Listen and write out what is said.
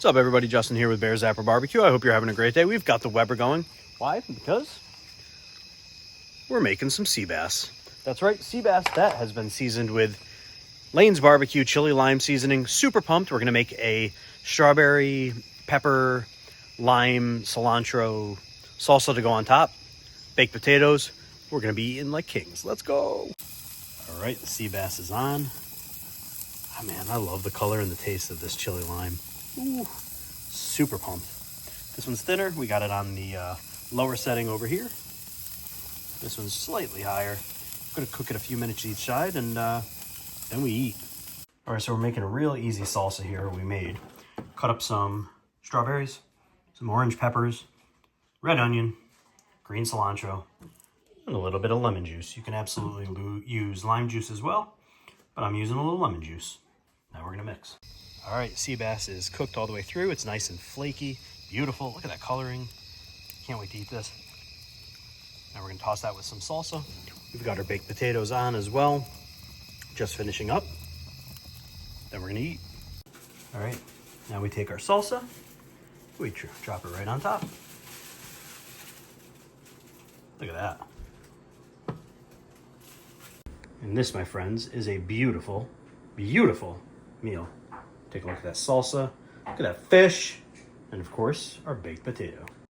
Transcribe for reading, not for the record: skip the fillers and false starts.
What's up, everybody? Justin here with Bear Zapper Barbecue. I hope you're having a great day. We've got the Weber going. Why? Because we're making some sea bass. That's right, sea bass that has been seasoned with Lane's Barbecue chili lime seasoning. Super pumped. We're going to make a strawberry, pepper, lime, cilantro salsa to go on top. Baked potatoes. We're going to be eating like kings. Let's go. All right, the sea bass is on. Oh, man, I love the color and the taste of this chili lime. Ooh, super pumped. This one's thinner. We got it on the lower setting over here. This one's slightly higher. I'm going to cook it a few minutes each side, and then we eat. All right, so we're making a real easy salsa here. We made cut up some strawberries, some orange peppers, red onion, green cilantro, and a little bit of lemon juice. You can absolutely use lime juice as well, but I'm using a little lemon juice. Now we're going to mix. All right, sea bass is cooked all the way through. It's nice and flaky, beautiful. Look at that coloring. Can't wait to eat this. Now we're going to toss that with some salsa. We've got our baked potatoes on as well. Just finishing up. Then we're going to eat. All right, now we take our salsa. We drop it right on top. Look at that. And this, my friends, is a beautiful, beautiful meal. Take a look at that salsa, look at that fish, and of course, our baked potato.